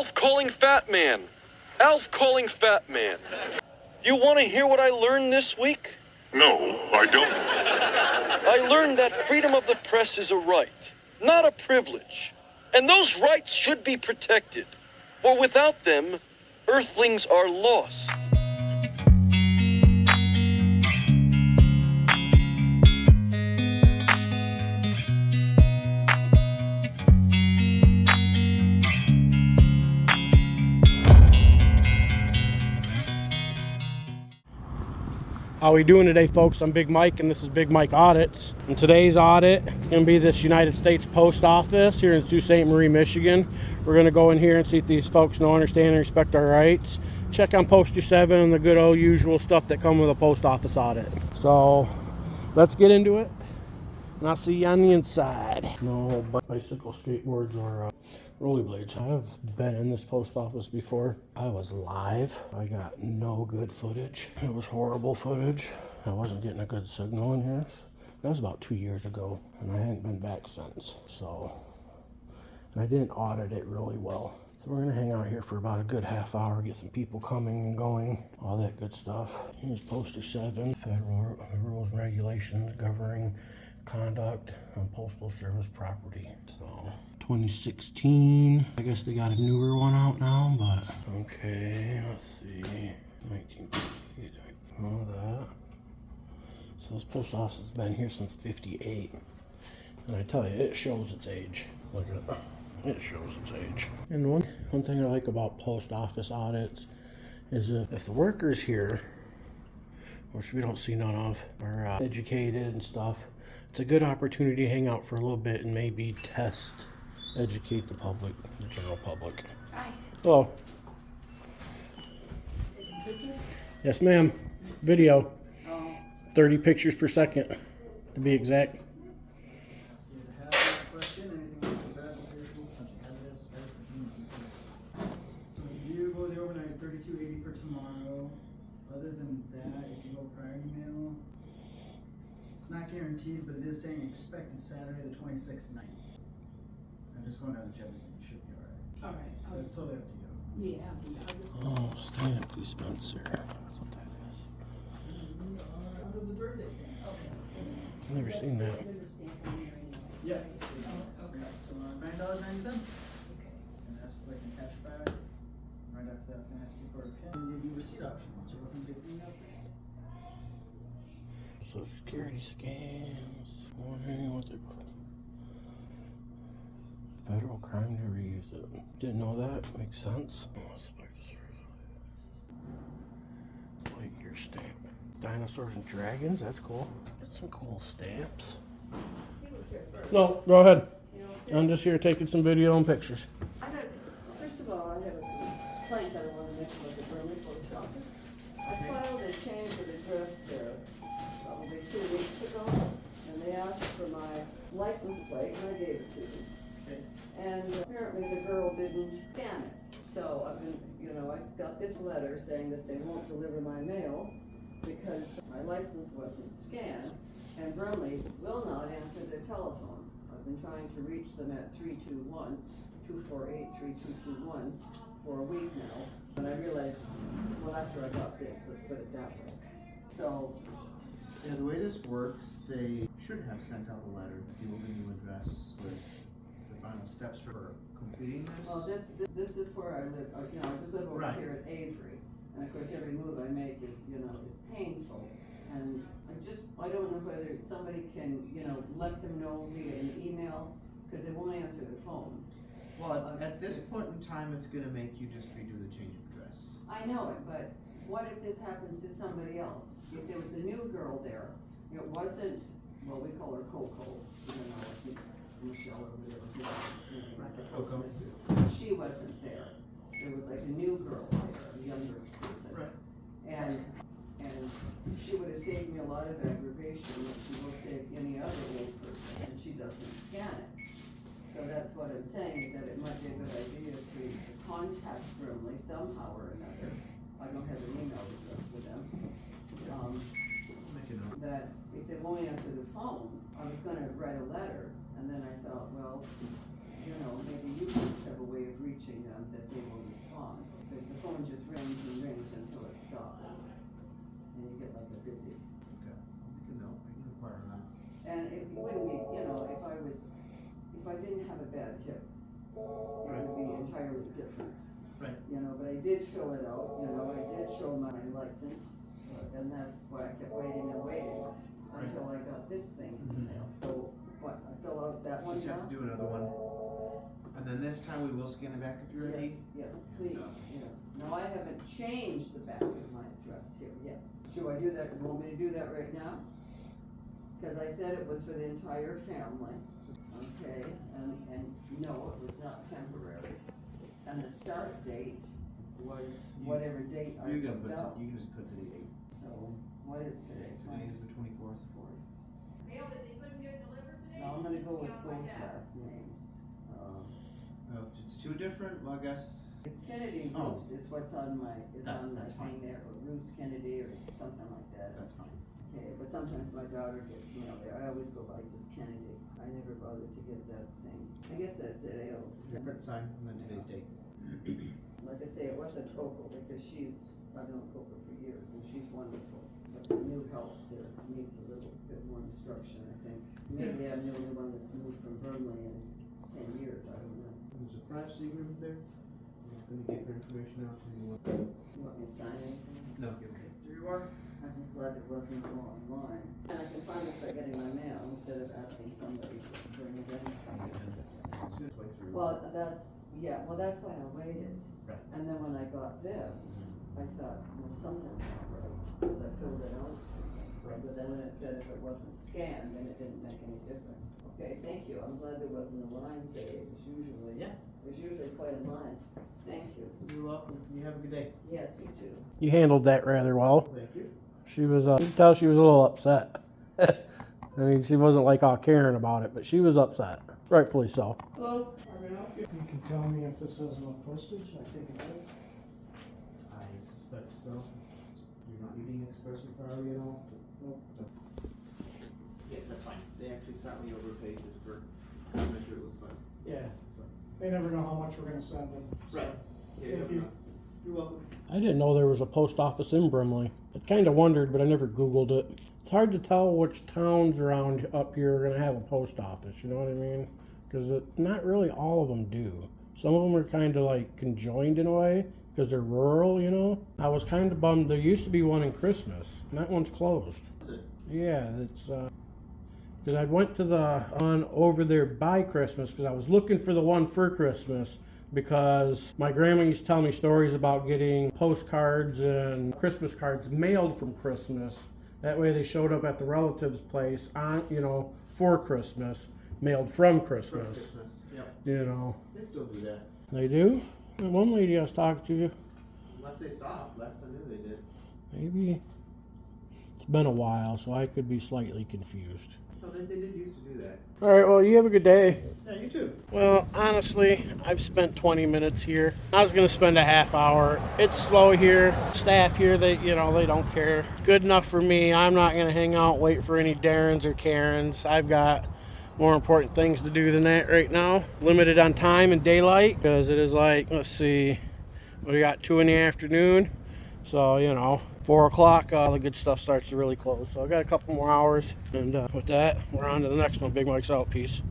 Alf calling Fat Man. Alf calling Fat Man. You want to hear what I learned this week? No, I don't. I learned that freedom of the press is a right, not a privilege. And those rights should be protected. For without them, Earthlings are lost. How we doing today, folks? I'm BigMike, and this is BigMike Audits. And today's audit is going to be this United States Post Office here in Sault Ste. Marie, Michigan. We're going to go in here and see if these folks know, understand, and respect our rights. Check on Poster 7 and the good old usual stuff that come with a post office audit. So let's get into it, and I'll see you on the inside. No bicycle, skateboards, or rollerblades. I've been in this post office before. I was live. I got no good footage. It was horrible footage. I wasn't getting a good signal in here. That was about 2 years ago, and I hadn't been back since. So, and I didn't audit it really well. So we're gonna hang out here for about a good half hour, get some people coming and going, all that good stuff. Here's Poster 7, Federal Rules and Regulations governing conduct on postal service property. So 2016. I guess they got a newer one out now, but okay, let's see. 1958. All that. So this post office has been here since 58. And I tell you, it shows its age. Look at it. It shows its age. And one thing I like about post office audits is if the workers here, which we don't see none of, are educated and stuff, it's a good opportunity to hang out for a little bit and maybe educate the public, the general public. Hi. Hello. Yes, ma'am. Video. 30 pictures per second, to be exact. You go the overnight $32.80 for tomorrow. Other than that, if you go priority mail, it's not guaranteed, but it is saying expected Saturday the 26th night. I'm just going down to Jefferson. You should be alright. Alright. It's totally up to you. Yeah. Oh, stamp dispenser. That's what that is. Under the birthday stand. Okay. I've never seen that. Yeah. Okay. So $9.90. And ask if I can cash back. Right after that, it's going to ask you for a PIN and give you receipt options. You're looking to clean up. Social Security scans. Wondering what they're Federal crime to reuse it. Didn't know that. Makes sense. Light year stamp. Dinosaurs and dragons. That's cool. Got some cool stamps. No, go ahead. I'm just here taking some video and pictures. First of all, I have a complaint that I want to make about the Burley Post Office. I filed a change of address there probably 2 weeks ago, and they asked for my license plate, and I gave it to them. And apparently the girl didn't scan it. So I've been, I got this letter saying that they won't deliver my mail because my license wasn't scanned, and Burnley will not answer their telephone. I've been trying to reach them at 321-248-3221 for a week now, and I realized, well, after I got this, let's put it that way. So, yeah, the way this works, they should have sent out a letter with the old new address with the final steps for completing this. well, this is where I live. I just live over Right. here at Avery, and of course every move I make is, is painful. And I don't know whether somebody can, let them know via an email, because they won't answer their phone. Well, at this point in time, it's gonna make you just redo the change of address. I know it, but what if this happens to somebody else? If there was a new girl there, it wasn't, well, we call her Coco, Michelle or whatever. Coco. She wasn't there. There was like a new girl there, a younger person. Right. And she would have saved me a lot of aggravation, that she will save any other old person, and she doesn't scan it. So that's what I'm saying, is that it might be a good idea to contact Brimley somehow or another. I don't have an email address with them. Make a note. That if they won't answer the phone, I was gonna write a letter, and then I thought, well, maybe you guys have a way of reaching them that they will just rings and rings until it stops. And you get like a busy. Okay, I'll make a note, I can inquire on that. And it wouldn't be, you know, if I didn't have a bad hip, it would be entirely different. Right. You know, but I did fill it out, you know, I did show my license, and that's why I kept waiting and waiting until I got this thing in the mail. So, what, I fill out that one Just now? have to do another one. And then this time we will scan it back if you're ready. Yes, please, yeah. Now, I haven't changed the back of my address here yet. Should I do that, you want me to do that right now? Cause I said it was for the entire family, okay, and no, it was not temporary. And the start date was whatever date I You can put out. you can just put today 8. So, what is today? Today is the 24th. Mail that they couldn't get delivered today? No, I'm gonna go with It's on both my desk. last names. If it's two different, well, I guess. It's Kennedy Oh. Roos is what's on my, That's thing fine. there, or Roos Kennedy or something like that. That's fine. Okay, but sometimes my daughter gets mail there, I always go by just Kennedy, I never bothered to get that thing. I guess that's it, Ailes. Print sign and then today's date. Like I say, it wasn't Coco, because I've known Coco for years, and she's wonderful. But the new help there needs a little bit more instruction, I think. Maybe I'm the only one that's moved from Burnley in 10 years, I don't know. There's a privacy agreement there. I'm just gonna get your information out to you. You want me to sign anything? No, give it. There you are. I'm just glad it wasn't all online. And I can finally start getting my mail instead of asking somebody to bring it in. As soon as way through. Well, that's why I waited. Right. And then when I got this, I thought, well, something's not right, because I filled it out. But then when it said if it wasn't scanned, then it didn't make any difference. Okay, thank you. I'm glad there wasn't a line today. There's usually quite a line. Thank you. You're welcome. You have a good day. Yes, you too. You handled that rather well. Thank you. She was, you could tell she was a little upset. I mean, she wasn't like all caring about it, but she was upset. Rightfully so. Hello, you can tell me if this has no postage, I think it does. I suspect so. You're not needing express priority at all? Nope. Yes, that's fine. They actually sent me over pages for how much it looks like. Yeah, So. they never know how much we're gonna send them. so Right. Yeah, Thank you. You're welcome. I didn't know there was a post office in Brimley. I kind of wondered, but I never Googled it. It's hard to tell which towns around up here are going to have a post office, you know what I mean? Because not really all of them do. Some of them are kind of like conjoined in a way because they're rural, you know? I was kind of bummed. There used to be one in Christmas, and that one's closed. Is it? Yeah, it's because I went to the one over there by Christmas because I was looking for the one for Christmas because my grandma used to tell me stories about getting postcards and Christmas cards mailed from Christmas. That way they showed up at the relative's place on, you know, for Christmas, mailed from Christmas. For Christmas. Yep. You know, They still do that. they do. That one lady I was talking to, Unless they stop. Last I knew they did. maybe it's been a while, so I could be slightly confused. No, they did used to do that. All right, well, you have a good day. Yeah, you too. Well, honestly, I've spent 20 minutes here. I was going to spend a half hour. It's slow here. Staff here, they don't care. Good enough for me. I'm not going to hang out, wait for any Darrens or Karens. I've got more important things to do than that right now. Limited on time and daylight because it is like, let's see, we got 2 in the afternoon. So, 4 o'clock, the good stuff starts to really close. So I got a couple more hours. And with that, we're on to the next one. Big Mike's out. Peace.